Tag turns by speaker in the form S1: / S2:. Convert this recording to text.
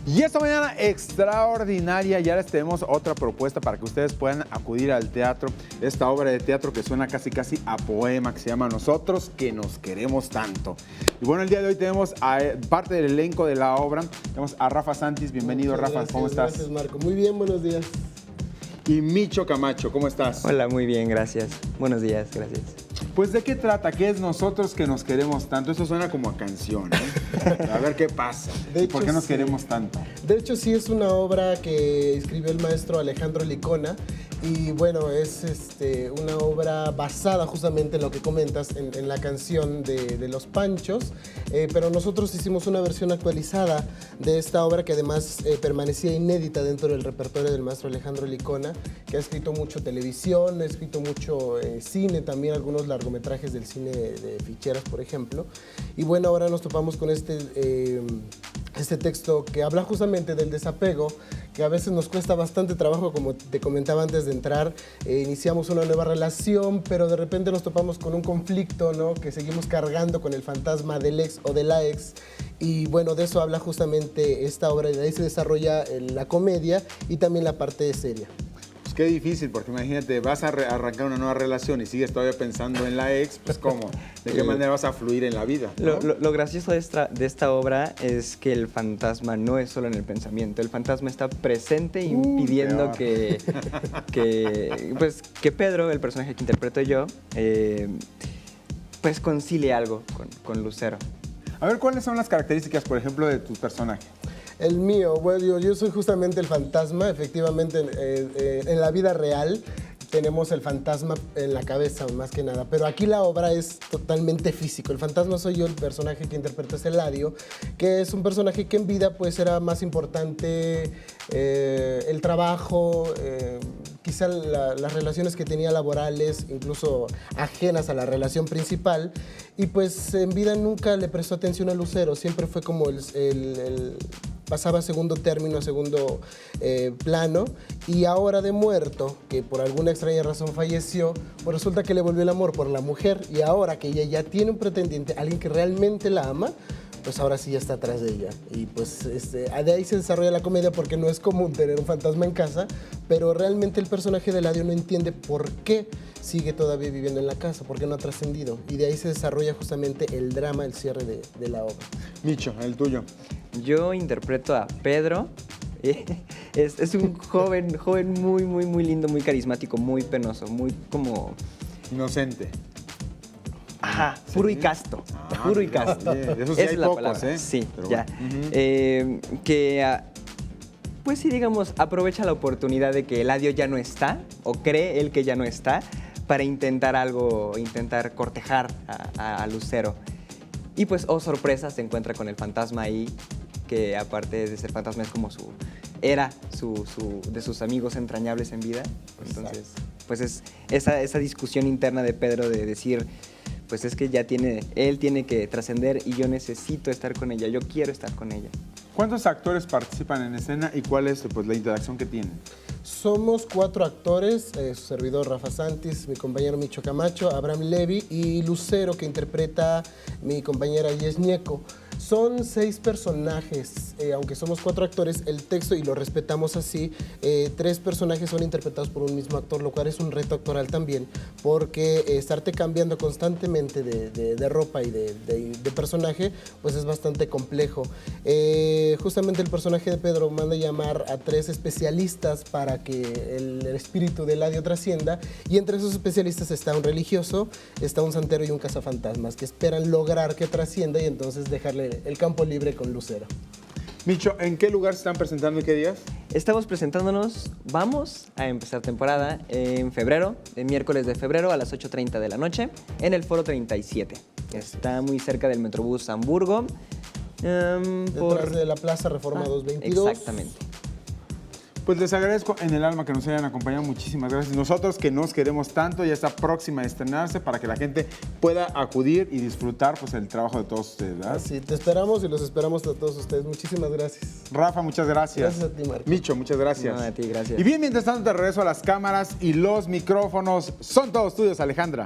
S1: Y esta mañana extraordinaria, ya les tenemos otra propuesta para que ustedes puedan acudir al teatro. Esta obra de teatro que suena casi a poema, que se llama Nosotros que nos queremos tanto. Y bueno, el día de hoy tenemos a parte del elenco de la obra. Tenemos a Rafa Santis. Bienvenido,
S2: Muchas
S1: Rafa.
S2: Gracias,
S1: ¿Cómo estás?
S2: Gracias, Marco. Muy bien, buenos días.
S1: Y Micho Camacho, ¿cómo estás?
S3: Hola, muy bien, gracias. Buenos días, gracias.
S1: Pues, ¿de qué trata? ¿Qué es Nosotros que nos queremos tanto? Eso suena como a canción, ¿eh? A ver qué pasa.
S2: De
S1: ¿Por
S2: hecho,
S1: qué nos
S2: sí.
S1: queremos tanto?
S2: De hecho, sí es una obra que escribió el maestro Alejandro Licona. Y bueno, es una obra basada justamente en lo que comentas, en la canción de Los Panchos. Pero nosotros hicimos una versión actualizada de esta obra que además permanecía inédita dentro del repertorio del maestro Alejandro Licona, que ha escrito mucho televisión, ha escrito mucho cine, también algunos largometrajes del cine de ficheras, por ejemplo. Y bueno, ahora nos topamos con este texto que habla justamente del desapego, que a veces nos cuesta bastante trabajo, como te comentaba antes de entrar. Iniciamos una nueva relación, pero de repente nos topamos con un conflicto, ¿no? Que seguimos cargando con el fantasma del ex o de la ex. Y bueno, de eso habla justamente esta obra, y de ahí se desarrolla la comedia y también la parte seria.
S1: Pues qué difícil, porque imagínate, vas a arrancar una nueva relación y sigues todavía pensando en la ex, pues ¿cómo? ¿De qué manera vas a fluir en la vida? ¿no?
S3: Lo gracioso de esta obra es que el fantasma no es solo en el pensamiento, el fantasma está presente impidiendo que Pedro, el personaje que interpreto yo, pues concilie algo con Lucero.
S1: A ver, ¿cuáles son las características, por ejemplo, de tu personaje?
S2: El mío, bueno, yo soy justamente el fantasma. Efectivamente, en la vida real tenemos el fantasma en la cabeza, más que nada, pero aquí la obra es totalmente físico. El fantasma soy yo, el personaje que interpreto es Eladio, que es un personaje que en vida pues era más importante el trabajo, quizá las relaciones que tenía laborales, incluso ajenas a la relación principal, y pues en vida nunca le prestó atención a Lucero, siempre fue como pasaba a segundo término, a segundo plano, y ahora de muerto, que por alguna extraña razón falleció, pues resulta que le volvió el amor por la mujer, y ahora que ella ya tiene un pretendiente, alguien que realmente la ama, pues ahora sí ya está atrás de ella. Y pues de ahí se desarrolla la comedia, porque no es común tener un fantasma en casa, pero realmente el personaje de Eladio no entiende por qué sigue todavía viviendo en la casa, por qué no ha trascendido. Y de ahí se desarrolla justamente el drama, el cierre de la obra.
S1: Micho, el tuyo.
S3: Yo interpreto a Pedro. Es un joven muy lindo, muy carismático, muy penoso, muy como...
S1: Inocente.
S3: Ajá, puro y casto, puro y casto.
S1: Bien. De esos sí
S3: Esa
S1: hay
S3: es la
S1: pocos,
S3: palabra.
S1: ¿eh?
S3: Sí,
S1: Pero
S3: ya.
S1: bueno.
S3: Pues sí, digamos, aprovecha la oportunidad de que Eladio ya no está, o cree él que ya no está, para intentar cortejar a Lucero. Y pues, oh sorpresa, se encuentra con el fantasma ahí, que aparte de ser fantasma es como de sus amigos entrañables en vida. Entonces, pues es esa discusión interna de Pedro de decir, pues es que él tiene que trascender y yo necesito estar con ella, yo quiero estar con ella.
S1: ¿Cuántos actores participan en escena y cuál es pues, la interacción que tienen?
S2: Somos 4 actores, su servidor Rafa Santis, mi compañero Micho Camacho, Abraham Levy y Lucero, que interpreta mi compañera Yes Ñeco. Son 6 personajes, aunque somos 4 actores, el texto, y lo respetamos así, 3 personajes son interpretados por un mismo actor, lo cual es un reto actoral también, porque estarte cambiando constantemente de ropa y de personaje, pues es bastante complejo. Justamente el personaje de Pedro manda llamar a 3 especialistas para que el espíritu de Eladio trascienda, y entre esos especialistas está un religioso, está un santero y un cazafantasmas, que esperan lograr que trascienda y entonces dejarle el campo libre con Lucero.
S1: Micho, ¿en qué lugar se están presentando y qué días?
S3: Estamos presentándonos, vamos a empezar temporada en febrero, el miércoles de febrero a las 8:30 de la noche, en el Foro 37. Está muy cerca del Metrobús Hamburgo.
S2: Detrás de la Plaza Reforma 222.
S3: Exactamente.
S1: Pues les agradezco en el alma que nos hayan acompañado. Muchísimas gracias. Nosotros que nos queremos tanto, ya está próxima a estrenarse para que la gente pueda acudir y disfrutar pues, el trabajo de todos ustedes, ¿verdad?
S2: Sí, te esperamos y los esperamos a todos ustedes. Muchísimas gracias.
S1: Rafa, muchas gracias.
S2: Gracias a ti, Marco.
S1: Micho, muchas gracias.
S3: No, a ti, gracias.
S1: Y bien, mientras tanto te regreso a las cámaras y los micrófonos. Son todos tuyos, Alejandra.